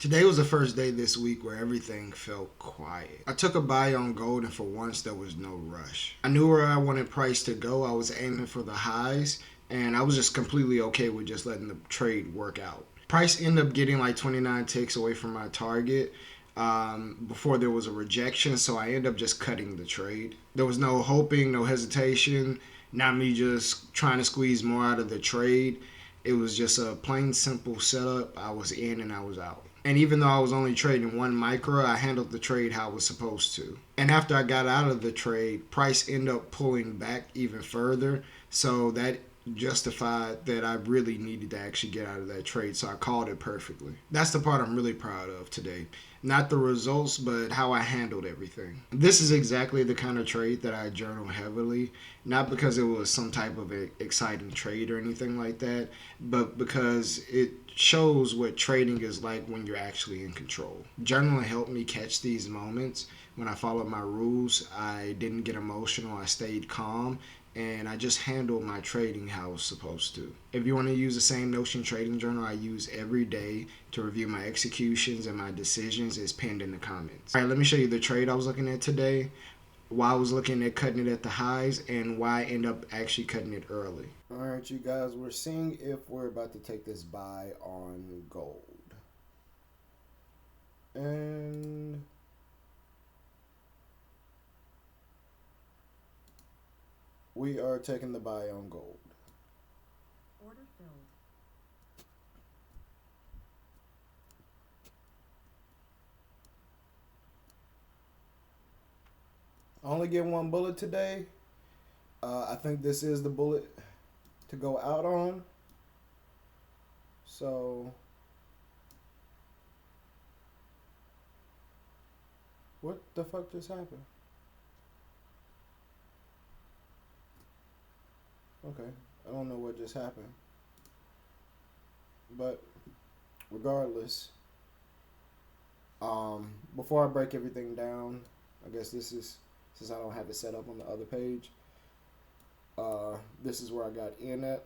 Today was the first day this week where everything felt quiet. I took a buy on gold, and for once there was no rush. I knew where I wanted price to go. I was aiming for the highs, and I was just completely okay with just letting the trade work out. Price ended up getting like 29 ticks away from my target before there was a rejection, so I ended up just cutting the trade. There was no hoping, no hesitation, not me just trying to squeeze more out of the trade. It was just a plain simple setup. I was in and I was out. And even though I was only trading one micro, I handled the trade how I was supposed to. And after I got out of the trade, price ended up pulling back even further. So that justified that I really needed to actually get out of that trade. So I called it perfectly. That's the part I'm really proud of today. Not the results, but how I handled everything. This is exactly the kind of trade that I journal heavily. Not because it was some type of exciting trade or anything like that, but because it shows what trading is like when you're actually in control. Journaling helped me catch these moments. When I followed my rules, I didn't get emotional, I stayed calm, and I just handled my trading how I was supposed to. If you want to use the same Notion trading journal I use every day to review my executions and my decisions, it's pinned in the comments. All right, let me show you the trade I was looking at today, why I was looking at cutting it at the highs, and why I end up actually cutting it early. All right, you guys, we're seeing if we're about to take this buy on gold. And we are taking the buy on gold. Order filled. I only get one bullet today. I think this is the bullet to go out on. So, what the fuck just happened? Okay, I don't know what just happened. But regardless, before I break everything down, I guess this is, since I don't have it set up on the other page, this is where I got in at.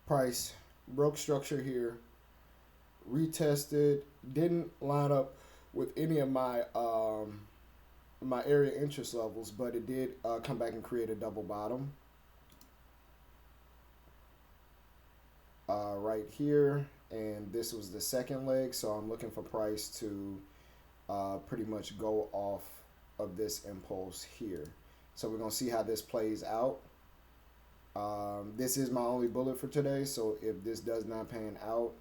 Price broke structure here, retested, didn't line up with any of my area interest levels, but it did come back and create a double bottom right here, and this was the second leg, so I'm looking for price to pretty much go off of this impulse here. So we're gonna see how this plays out. This is my only bullet for today, so if this does not pan out,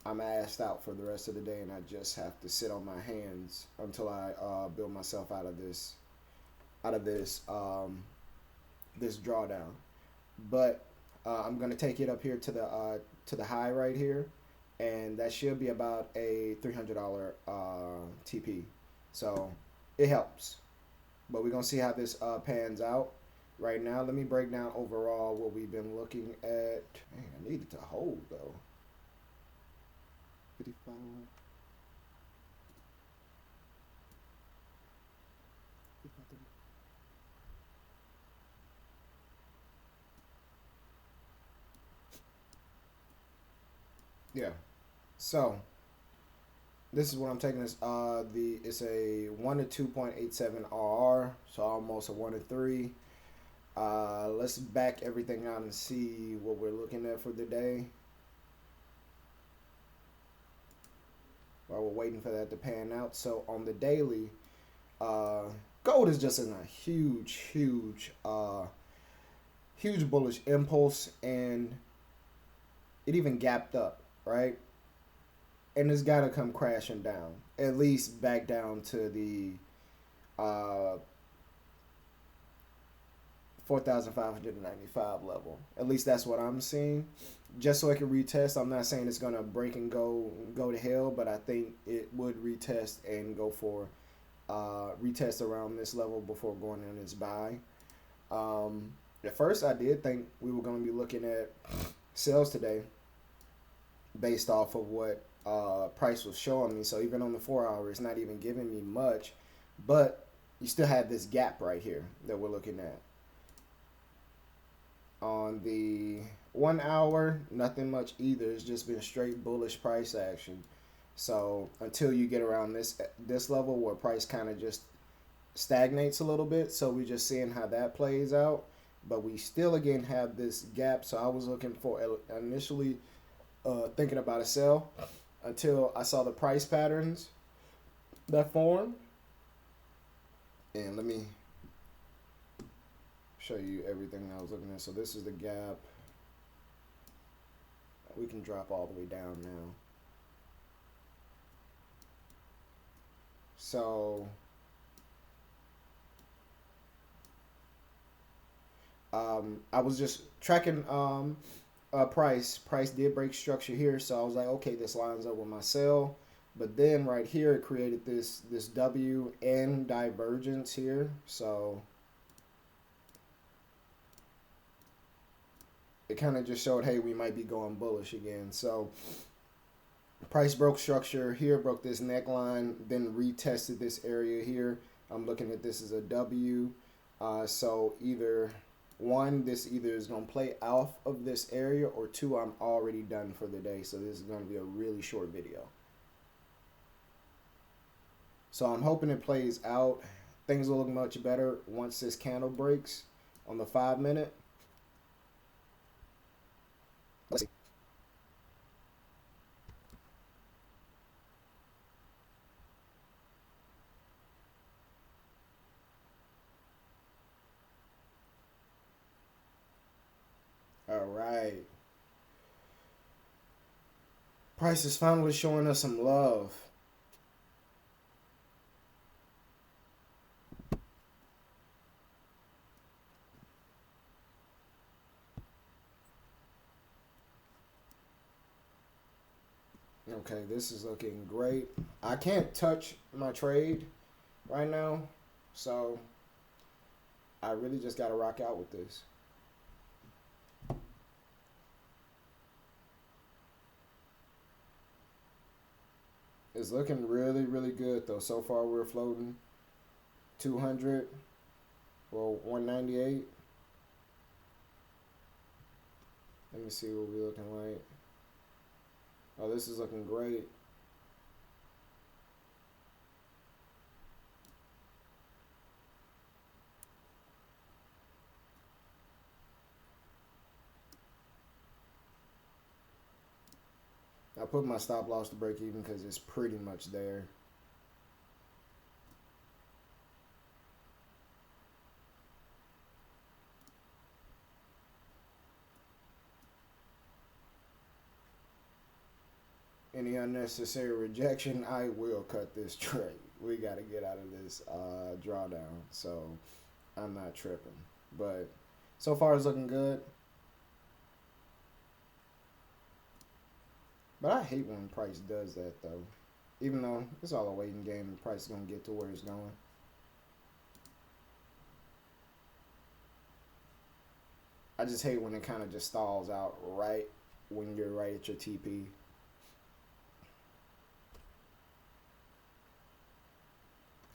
I'm assed out for the rest of the day, and I just have to sit on my hands until I build myself out of this drawdown. But I'm gonna take it up here to the high right here, and that should be about a $300 TP. So it helps. But we're gonna see how this pans out. Right now, let me break down overall what we've been looking at. Man, I needed to hold though. 55. Yeah. So this is what I'm taking this. It's a 1 to 2.87 RR, so almost a 1 to 3. Let's back everything out and see what we're looking at for the day. While we're waiting for that to pan out. So on the daily, gold is just in a huge bullish impulse, and it even gapped up, right? And it's got to come crashing down, at least back down to the 4,595 level. At least that's what I'm seeing. Just so it can retest. I'm not saying it's gonna break and go to hell, but I think it would retest and go for retest around this level before going in its buy. At first, I did think we were going to be looking at sales today based off of what price was showing me. So even on the 4 hour, it's not even giving me much, but you still have this gap right here that we're looking at. On the 1 hour, nothing much either. It's just been straight bullish price action. So until you get around this level where price kind of just stagnates a little bit, so we're just seeing how that plays out. But we still again have this gap. So I was looking for initially thinking about a sell until I saw the price patterns that formed. And let me show you everything I was looking at. So this is the gap. We can drop all the way down now. So I was just tracking price. Price did break structure here, so I was like, okay, this lines up with my sell. But then right here, it created this W and divergence here. So it kind of just showed, hey, we might be going bullish again. So price broke structure here, broke this neckline, then retested this area here. I'm looking at this as a W. So either one, this either is going to play off of this area, or two, I'm already done for the day. So this is going to be a really short video. So I'm hoping it plays out. Things will look much better once this candle breaks on the 5 minute. Let's see. All right. Price is finally showing us some love. Okay, this is looking great. I can't touch my trade right now, so I really just got to rock out with this. It's looking really, really good though. So far we're floating 200, well 198. Let me see what we're looking like. Oh, this is looking great. I put my stop loss to break even because it's pretty much there. Any unnecessary rejection, I will cut this trade. We got to get out of this drawdown, so I'm not tripping. But so far it's looking good. But I hate when price does that though. Even though it's all a waiting game, the price is going to get to where it's going. I just hate when it kind of just stalls out right when you're right at your TP.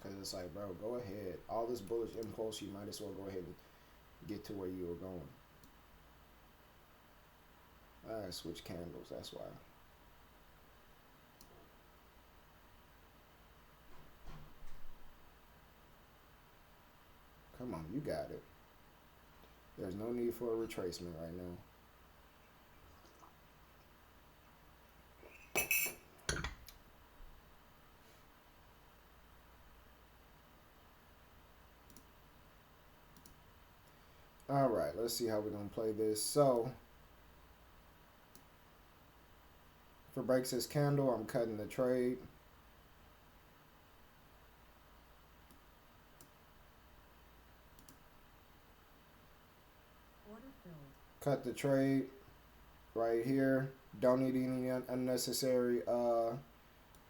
Because it's like, bro, go ahead. All this bullish impulse, you might as well go ahead and get to where you were going. I switch candles, that's why. Come on, you got it. There's no need for a retracement right now. All right, let's see how we're going to play this. So, for breaks this candle, I'm cutting the trade. Cut the trade right here. Don't need any unnecessary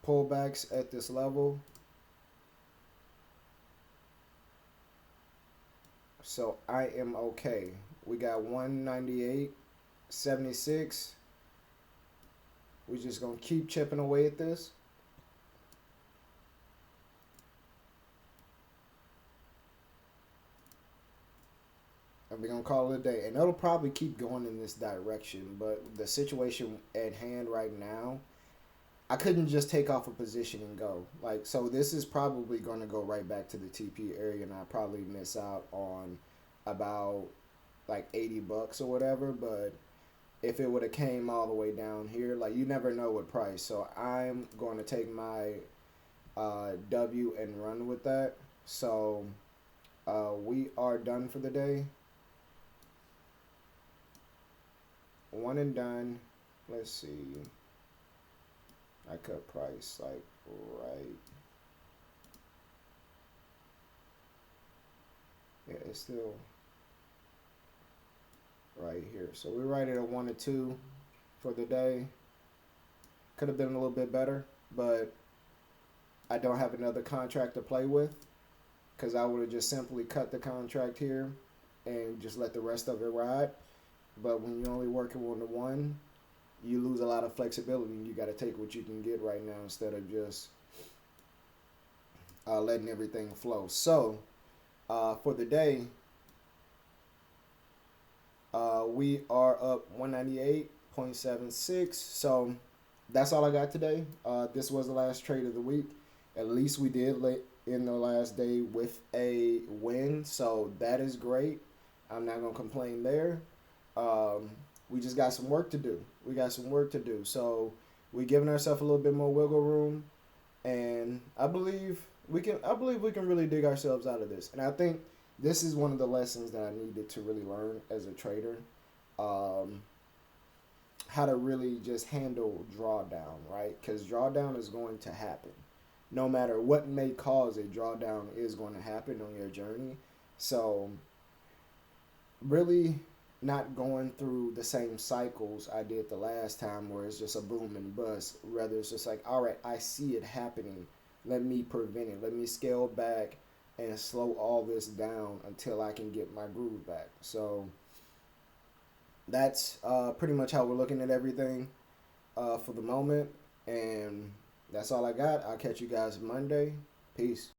pullbacks at this level. So I am okay. We got 198.76. We're just going to keep chipping away at this. And we're going to call it a day. And it'll probably keep going in this direction. But the situation at hand right now, I couldn't just take off a position and go. Like, so this is probably going to go right back to the TP area, and I probably miss out on about like $80 or whatever. But if it would have came all the way down here, like you never know what price. So I'm going to take my W and run with that. So we are done for the day. One and done. Let's see. I cut price like right. Yeah, it's still right here. So we're right at a 1 or 2 for the day. Could have been a little bit better, but I don't have another contract to play with because I would have just simply cut the contract here and just let the rest of it ride. But when you're only working 1 to 1, you lose a lot of flexibility. You got to take what you can get right now instead of just letting everything flow. So for the day, we are up 198.76. So that's all I got today. This was the last trade of the week. At least we did in the last day with a win. So that is great. I'm not going to complain there. We just got some work to do. We got some work to do. So we're giving ourselves a little bit more wiggle room. And I believe we can really dig ourselves out of this. And I think this is one of the lessons that I needed to really learn as a trader. How to really just handle drawdown, right? Because drawdown is going to happen. No matter what may cause it, drawdown is going to happen on your journey. So really not going through the same cycles I did the last time where it's just a boom and bust. Rather, it's just like, all right, I see it happening. Let me prevent it. Let me scale back and slow all this down until I can get my groove back. So that's pretty much how we're looking at everything for the moment. And that's all I got. I'll catch you guys Monday. Peace.